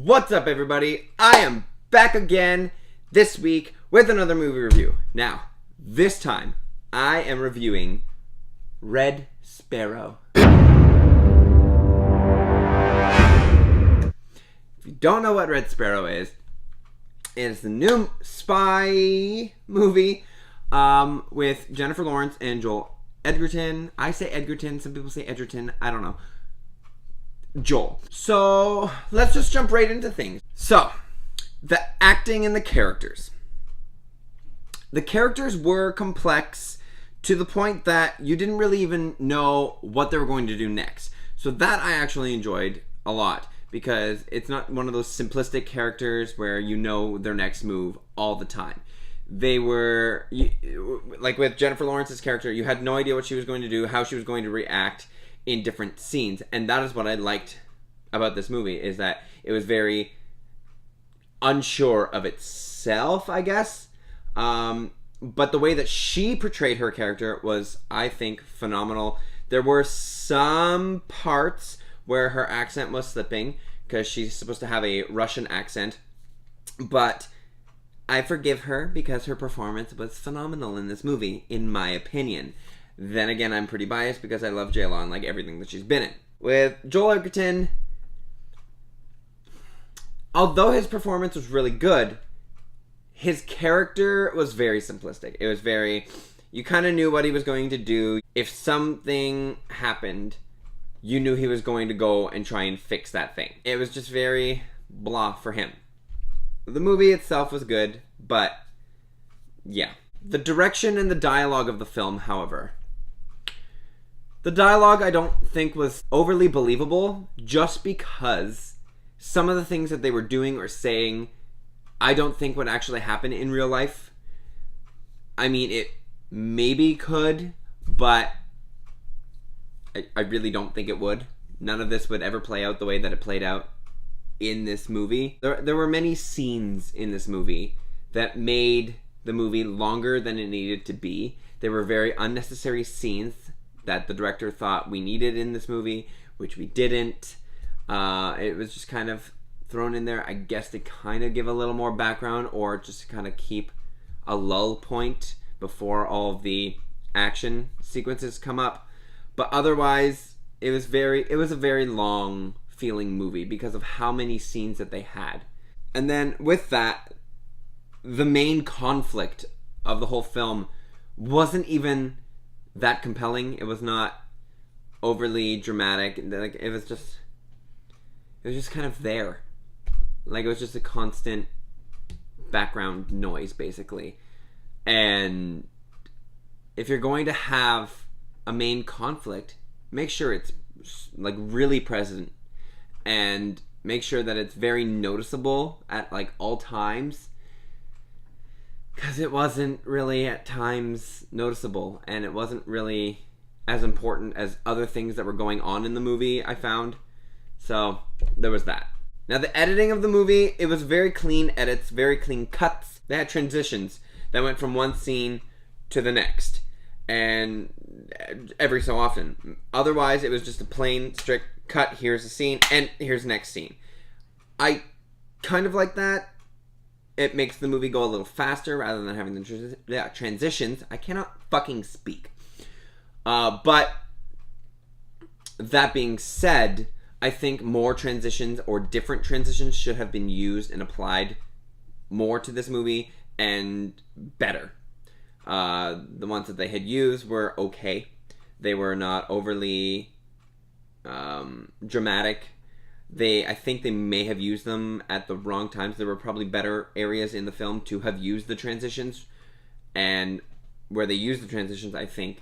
What's up, everybody? I am back again this week with another movie review. Now, this time, I am reviewing Red Sparrow. If you don't know what Red Sparrow is, it's the new spy movie with Jennifer Lawrence and Joel Edgerton. I say Edgerton, some people say Edgerton, I don't know. Joel. So, let's just jump right into things. So, the acting and the characters. The characters were complex to the point that you didn't really even know what they were going to do next. So that I actually enjoyed a lot, because it's not one of those simplistic characters where you know their next move all the time. They were, like with Jennifer Lawrence's character, you had no idea what she was going to do, how she was going to react in different scenes. And that is what I liked about this movie, is that it was very unsure of itself, I guess. But the way that she portrayed her character was, I think, phenomenal. There were some parts where her accent was slipping, because she's supposed to have a Russian accent. But I forgive her, because her performance was phenomenal in this movie, in my opinion. Then again, I'm pretty biased because I love J-Law and like everything that she's been in. With Joel Edgerton, although his performance was really good, his character was very simplistic. It was very, you kind of knew what he was going to do. If something happened, you knew he was going to go and try and fix that thing. It was just very blah for him. The movie itself was good, but yeah. The direction and the dialogue of the film, however, the dialogue I don't think was overly believable, just because some of the things that they were doing or saying I don't think would actually happen in real life. I mean, it maybe could, but I really don't think it would. None of this would ever play out the way that it played out in this movie. There were many scenes in this movie that made the movie longer than it needed to be. There were very unnecessary scenes that the director thought we needed in this movie, which we didn't. It was just kind of thrown in there, I guess, to kind of give a little more background, or just to kind of keep a lull point before all of the action sequences come up. But otherwise, it was a very long feeling movie because of how many scenes that they had. And then with that, the main conflict of the whole film wasn't even that compelling. It was not overly dramatic. Like, it was just kind of there. Like, it was just a constant background noise, basically. And if you're going to have a main conflict, make sure it's like really present, and make sure that it's very noticeable at like all times, because it wasn't really at times noticeable, and it wasn't really as important as other things that were going on in the movie, I found. So there was that. Now, the editing of the movie, it was very clean edits, very clean cuts. They had transitions that went from one scene to the next, and every so often. Otherwise, it was just a plain, strict cut. Here's the scene, and here's the next scene. I kind of like that. It makes the movie go a little faster rather than having the transitions. I cannot fucking speak. But that being said, I think more transitions or different transitions should have been used and applied more to this movie, and better. The ones that they had used were okay. They were not overly dramatic. I think they may have used them at the wrong times. There were probably better areas in the film to have used the transitions, and where they used the transitions, I think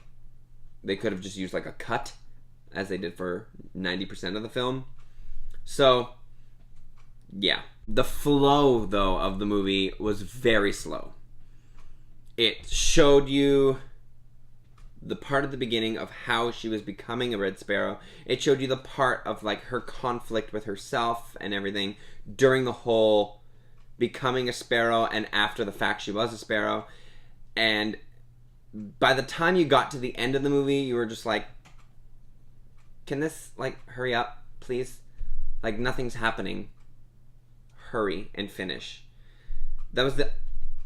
they could have just used like a cut, as they did for 90% of the film. So, yeah. The flow, though, of the movie was very slow. It showed you the part at the beginning of how she was becoming a Red Sparrow. It showed you the part of like her conflict with herself and everything during the whole becoming a sparrow, and after the fact she was a sparrow. And by the time you got to the end of the movie, you were just like, can this, like, hurry up, please? Like, nothing's happening. hurry and finish. That was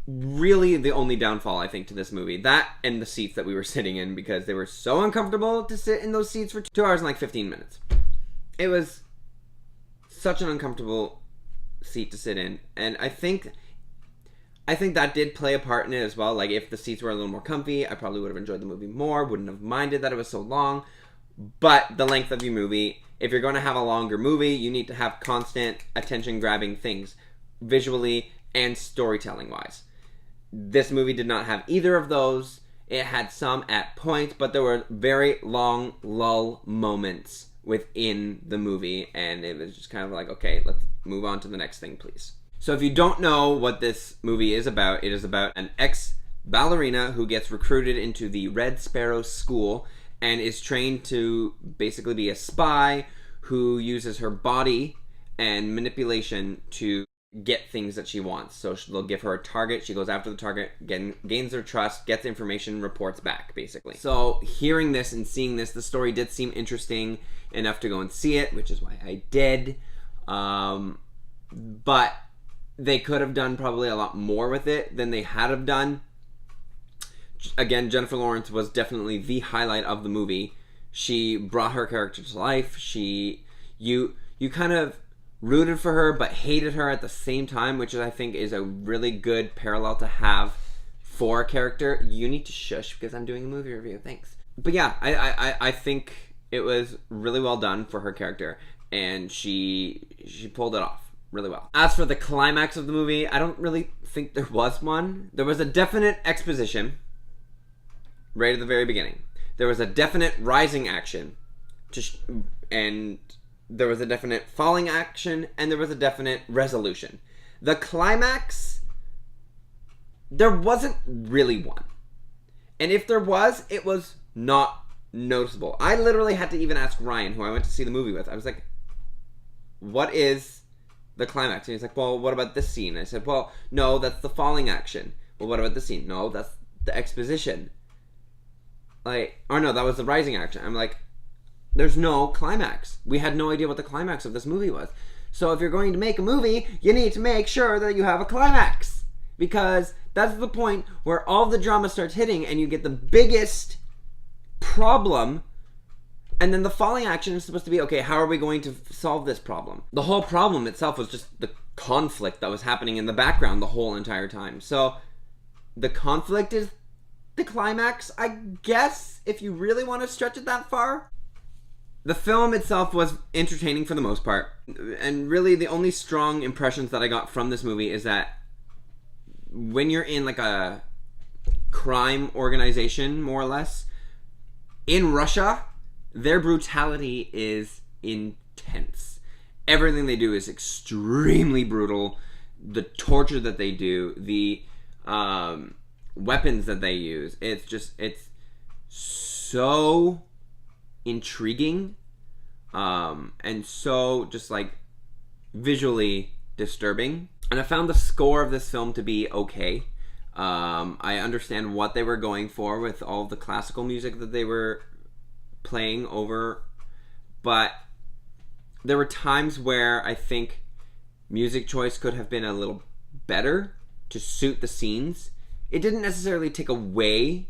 really the only downfall, I think, to this movie. That and the seats that we were sitting in, because they were so uncomfortable to sit in those seats for 2 hours and like 15 minutes. It was such an uncomfortable seat to sit in, and I think that did play a part in it as well. Like, if the seats were a little more comfy, I probably would have enjoyed the movie more, wouldn't have minded that it was so long. But the length of your movie, if you're going to have a longer movie, you need to have constant attention-grabbing things, visually and storytelling-wise. This movie did not have either of those. It had some at points, but there were very long lull moments within the movie, and it was just kind of like, okay, let's move on to the next thing, please. So if you don't know what this movie is about, it is about an ex-ballerina who gets recruited into the Red Sparrow school and is trained to basically be a spy who uses her body and manipulation to get things that she wants. So they'll give her a target, she goes after the target, gains their trust, gets information, reports back, basically. So hearing this and seeing this, the story did seem interesting enough to go and see it, which is why I did. But they could have done probably a lot more with it than they had have done. Again, Jennifer Lawrence was definitely the highlight of the movie. She brought her character to life. You kind of rooted for her but hated her at the same time, which I think is a really good parallel to have for a character. You need to shush because I'm doing a movie review. Thanks. But yeah, I think it was really well done for her character, and she pulled it off really well. As for the climax of the movie, I don't really think there was one. There was a definite exposition right at the very beginning. There was a definite rising action, and there was a definite falling action, and there was a definite resolution. The climax, there wasn't really one. And if there was, it was not noticeable. I literally had to even ask Ryan, who I went to see the movie with. I was like, what is the climax? And he's like, well, what about this scene? I said, well, no, that's the falling action. Well, what about this scene? No, that's the exposition. Or no, that was the rising action. I'm like, there's no climax. We had no idea what the climax of this movie was. So if you're going to make a movie, you need to make sure that you have a climax, because that's the point where all the drama starts hitting and you get the biggest problem, and then the falling action is supposed to be, okay, how are we going to solve this problem? The whole problem itself was just the conflict that was happening in the background the whole entire time. So the conflict is the climax, I guess, if you really want to stretch it that far. The film itself was entertaining for the most part, and really the only strong impressions that I got from this movie is that when you're in like a crime organization, more or less, in Russia, their brutality is intense. Everything they do is extremely brutal. The torture that they do, the weapons that they use, it's so intriguing, and so just like visually disturbing. And I found the score of this film to be okay. I understand what they were going for with all the classical music that they were playing over, but there were times where I think music choice could have been a little better to suit the scenes. It didn't necessarily take away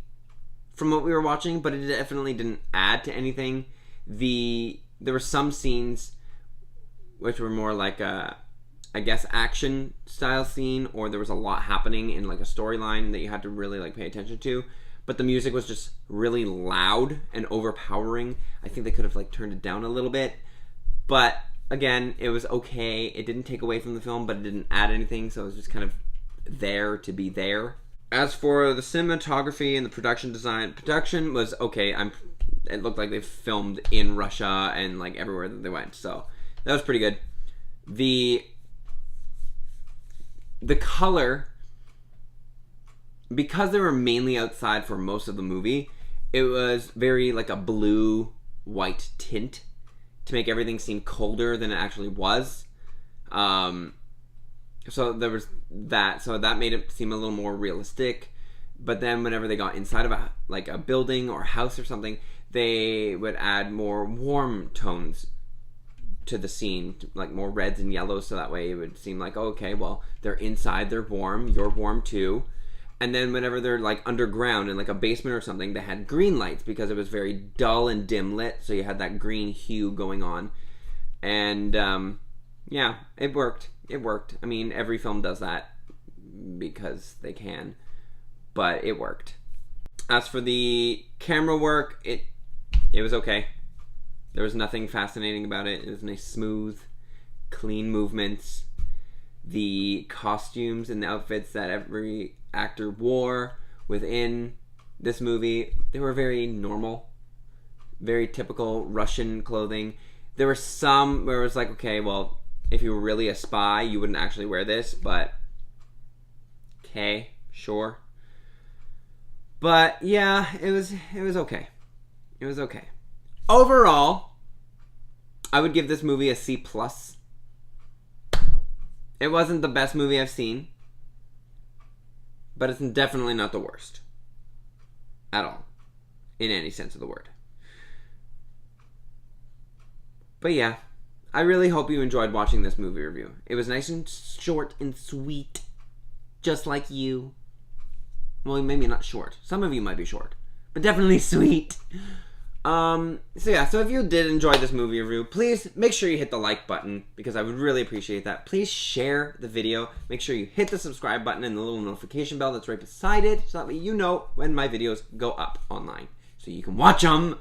from what we were watching, but it definitely didn't add to anything. There were some scenes which were more like a, I guess, action style scene, or there was a lot happening in like a storyline that you had to really like pay attention to, but the music was just really loud and overpowering. I think they could have like turned it down a little bit, but again, it was okay. It didn't take away from the film, but it didn't add anything, so it was just kind of there to be there. As for the cinematography and the production design, production was okay. It looked like they filmed in Russia and like everywhere that they went, so that was pretty good. The color, because they were mainly outside for most of the movie, it was very like a blue-white tint to make everything seem colder than it actually was. So there was that. So that made it seem a little more realistic. But then whenever they got inside of a building or house or something, they would add more warm tones to the scene, like more reds and yellows, so that way it would seem like, oh, okay, well, they're inside, they're warm, you're warm too. And then whenever they're like underground in like a basement or something, they had green lights because it was very dull and dim lit, so you had that green hue going on. And yeah, it worked. It worked. I mean, every film does that because they can, but it worked. As for the camera work, it was okay. There was nothing fascinating about it. It was nice, smooth, clean movements. The costumes and the outfits that every actor wore within this movie, they were very normal, very typical Russian clothing. There were some where it was like, okay, well, if you were really a spy, you wouldn't actually wear this, but okay, sure. But yeah, it was okay. It was okay. Overall, I would give this movie a C+. It wasn't the best movie I've seen, but it's definitely not the worst. At all. In any sense of the word. But yeah, I really hope you enjoyed watching this movie review. It was nice and short and sweet. Just like you. Well, maybe not short. Some of you might be short. But definitely sweet. So if you did enjoy this movie review, please make sure you hit the like button because I would really appreciate that. Please share the video. Make sure you hit the subscribe button and the little notification bell that's right beside it so that way you know when my videos go up online so you can watch them.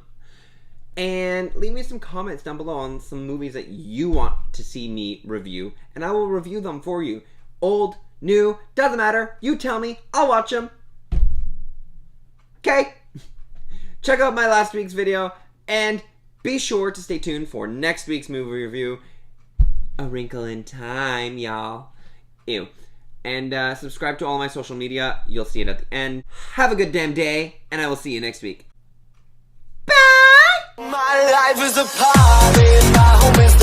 And leave me some comments down below on some movies that you want to see me review, and I will review them for you. Old, new, doesn't matter. You tell me, I'll watch them. Okay? Check out my last week's video, and be sure to stay tuned for next week's movie review. A Wrinkle in Time, y'all. Ew. And subscribe to all my social media. You'll see it at the end. Have a good damn day, and I will see you next week. Bye! My life is a party, my home is